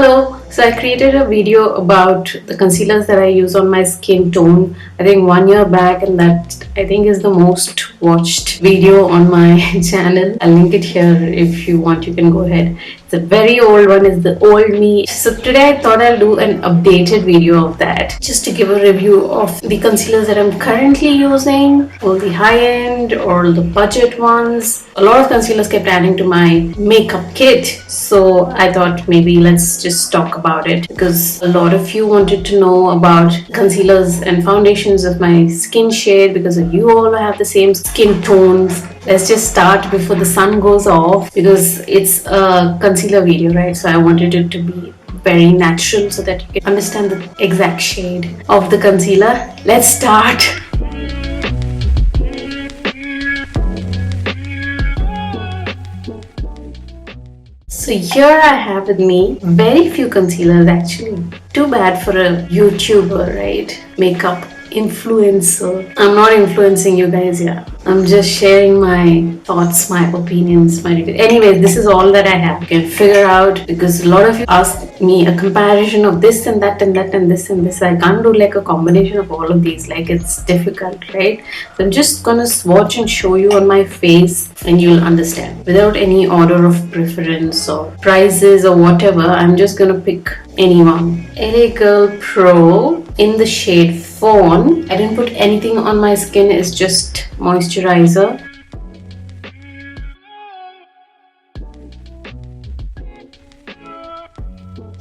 Hello, so I created a video about the concealers that I use on my skin tone, I think 1 year back, and that I think is the most watched video on my channel. I'll link it here. If you want, you can go ahead. It's a very old one, it's the old me. So today I thought I'll do an updated video of that, just to give a review of the concealers that I'm currently using, all the high-end or the budget ones. A lot of concealers kept adding to my makeup kit, so I thought maybe let's just talk about it, because a lot of you wanted to know about concealers and foundations of my skin shade, because you all have the same skin tones. Let's just start before the sun goes off, because it's a concealer video, right? So I wanted it to be very natural so that you can understand the exact shade of the concealer. Let's start. So here I have with me very few concealers actually. Too bad for a YouTuber, right? Makeup influencer. I'm not influencing you guys here. I'm just sharing my thoughts, my opinions, my reviews. Anyway, this is all that I have. You can figure out, because a lot of you asked me a comparison of this and that and that and this and this. I can't do like a combination of all of these. Like, it's difficult, right? So I'm just gonna swatch and show you on my face and you'll understand. Without any order of preference or prices or whatever, I'm just gonna pick anyone. LA Girl Pro in the shade Fawn. I didn't put anything on my skin, it's just moisturizer.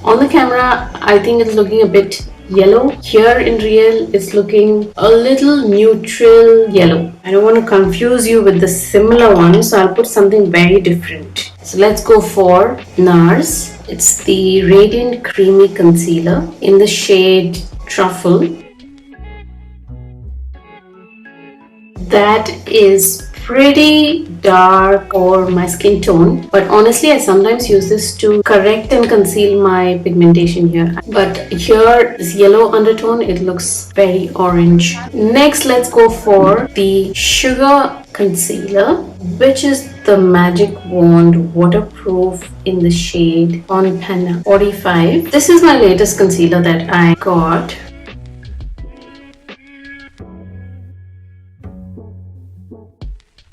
On the camera, I think it's looking a bit yellow. Here in real, it's looking a little neutral yellow. I don't want to confuse you with the similar one, so I'll put something very different. So let's go for NARS. It's the Radiant Creamy Concealer in the shade Truffle. That is pretty dark for my skin tone, but honestly I sometimes use this to correct and conceal my pigmentation here. But here, this yellow undertone, it looks very orange. Next, let's go for the Sugar Concealer, which is the Magic Wand Waterproof in the shade on Panna 45. This is my latest concealer that I got.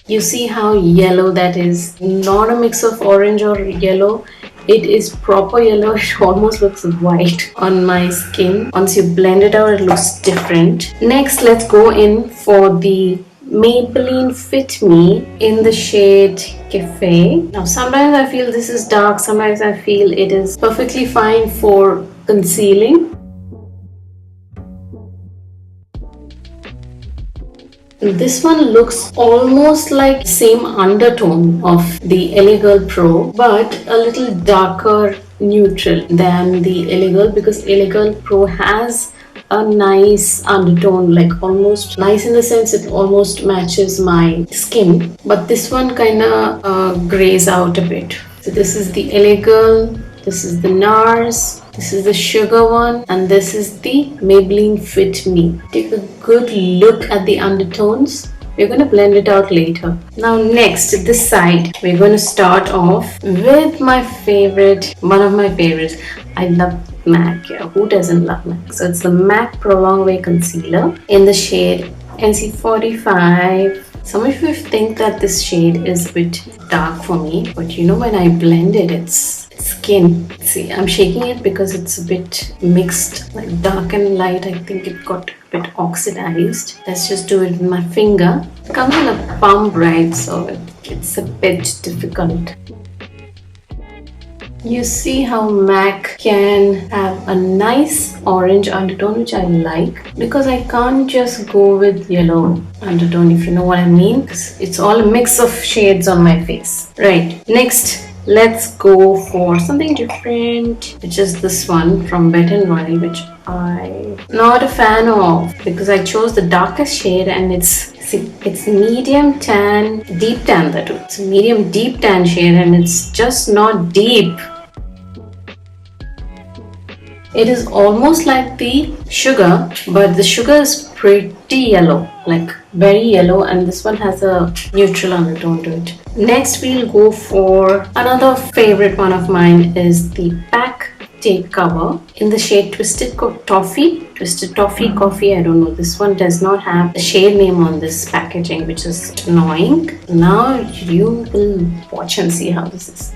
You see how yellow that is? Not a mix of orange or yellow. It is proper yellow. It almost looks white on my skin. Once you blend it out, it looks different. Next, let's go in for the Maybelline Fit Me in the shade Cafe. Now, sometimes I feel this is dark. Sometimes I feel it is perfectly fine for concealing. This one looks almost like same undertone of the LA Girl Pro, but a little darker neutral than the LA Girl, because LA Girl Pro has a nice undertone, like almost nice in the sense it almost matches my skin, but this one kind of grays out a bit. So this is the LA Girl, this is the NARS, this is the Sugar one, and this is the Maybelline Fit Me. Take a good look at the undertones. We're going to blend it out later. Now next, this side, we're going to start off with my favorite, one of my favorites. I love M.A.C. Yeah, who doesn't love M.A.C? So it's the M.A.C Pro Longwear Concealer in the shade NC45. Some of you think that this shade is a bit dark for me, but you know, when I blend it, it's skin. See, I'm shaking it because it's a bit mixed, like dark and light. I think it got a bit oxidized. Let's just do it with my finger. It comes in a pump, right? So it's a bit difficult. You see how M.A.C can have a nice orange undertone, which I like, because I can't just go with yellow undertone, if you know what I mean, because it's all a mix of shades on my face. Right, next, let's go for something different, which is this one from Wet n Wild, which I'm not a fan of, because I chose the darkest shade, and it's medium tan, deep tan, that too. It's a medium deep tan shade, and it's just not deep. It is almost like the Sugar, but the Sugar is pretty yellow, like very yellow, and this one has a neutral undertone to it. Next, we'll go for another favorite one of mine, is the Pack Take Cover in the shade Twisted Toffee. Twisted Toffee Coffee, I don't know. This one does not have a shade name on this packaging, which is annoying. Now you will watch and see how this is.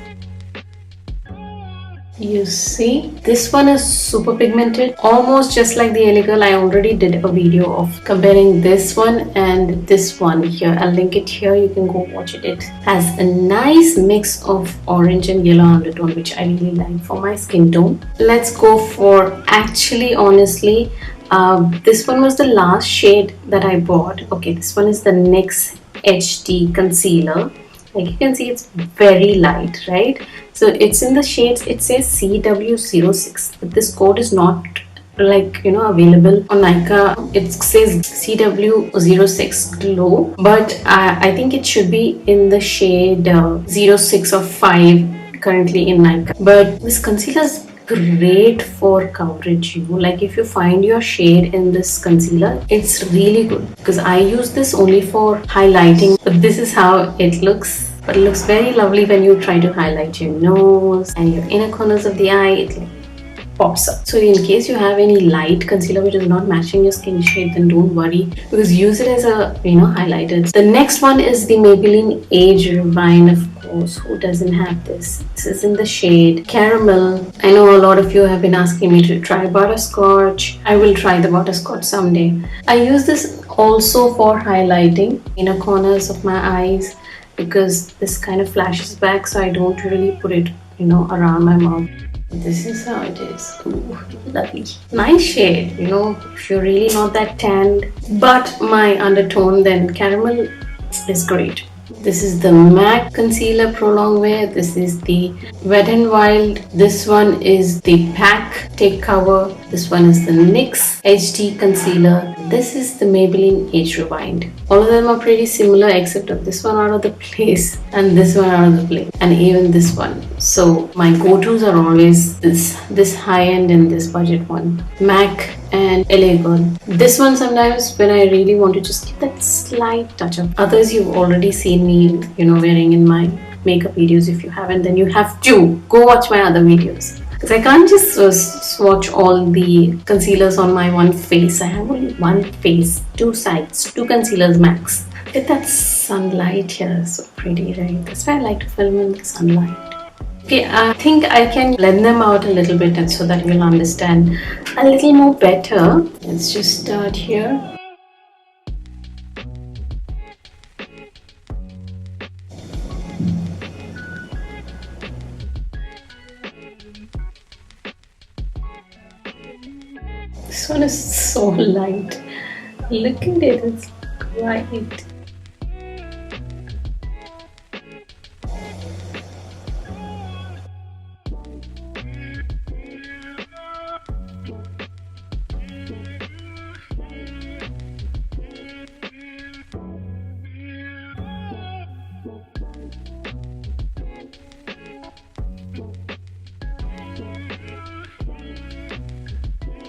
You see, this one is super pigmented, almost just like the LA Girl. I already did a video of comparing this one and this one here. I'll link it here, you can go watch it. It has a nice mix of orange and yellow undertone, which I really like for my skin tone. Let's go for, actually, honestly, this one was the last shade that I bought. Okay, this one is the NYX HD concealer. Like you can see, it's very light, right? So it's in the shades, it says CW06, but this code is not like, you know, available on Nykaa. It says CW06 Glow, but I think it should be in the shade 06 or 5 currently in Nykaa. But this concealer is great for coverage, you know, like if you find your shade in this concealer, it's really good, because I use this only for highlighting. But this is how it looks. But it looks very lovely when you try to highlight your nose and your inner corners of the eye. It like pops up. So in case you have any light concealer which is not matching your skin shade, then don't worry, because use it as a, you know, highlighter. The next one is the Maybelline Age Refine, of course. Who doesn't have this? This is in the shade Caramel. I know a lot of you have been asking me to try butterscotch. I will try the butterscotch someday. I use this also for highlighting inner corners of my eyes, because this kind of flashes back, so I don't really put it, you know, around my mouth. This is how it is. Ooh, lovely. Nice shade, you know, if you're really not that tanned, but my undertone, then Caramel is great. This is the MAC Concealer Pro Longwear. This is the Wet n Wild. This one is the PAC Take Cover. This one is the NYX HD Concealer. This is the Maybelline Age Rewind. All of them are pretty similar, except of this one out of the place and this one out of the place, and even this one. So my go-tos are always this high-end and this budget one, MAC and LA Girl. This one sometimes when I really want to just give that slight touch up. Others you've already seen me, you know, wearing in my makeup videos. If you haven't, then you have to go watch my other videos, because I can't just swatch all the concealers on my one face. I have only one face, two sides, two concealers max. Look at that sunlight here, so pretty, right? That's why I like to film in the sunlight. Okay, I think I can blend them out a little bit, and so that you'll understand a little more better. Let's just start here. This one is so light. Look at it, it's bright.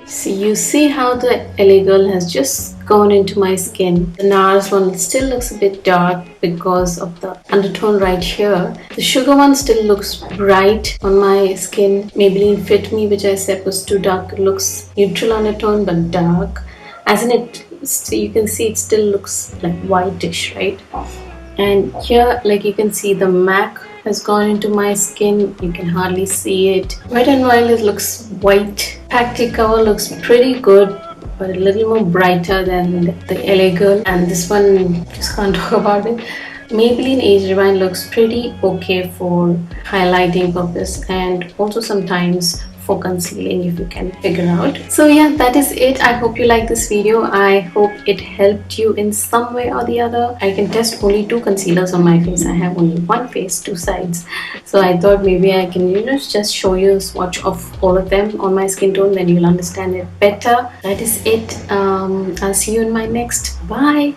So you see how the LA Girl has just gone into my skin. The NARS one still looks a bit dark because of the undertone right here. The Sugar one still looks bright on my skin. Maybelline Fit Me, which I said was too dark, looks neutral undertone but dark. As in it, so you can see it still looks like whitish, right? And here, like you can see, the MAC has gone into my skin. You can hardly see it. Wet n Wild, it looks white. PAC Take Cover looks pretty good, but a little more brighter than the LA Girl. And this one, just can't talk about it. Maybelline Age Rewind looks pretty okay for highlighting purpose, and also sometimes for concealing, if you can figure out. So yeah, that is it. I hope you like this video. I hope it helped you in some way or the other. I can test only two concealers on my face. I have only one face, two sides. So I thought maybe I can, you know, just show you a swatch of all of them on my skin tone, then you'll understand it better. That is it. I'll see you in my next. Bye.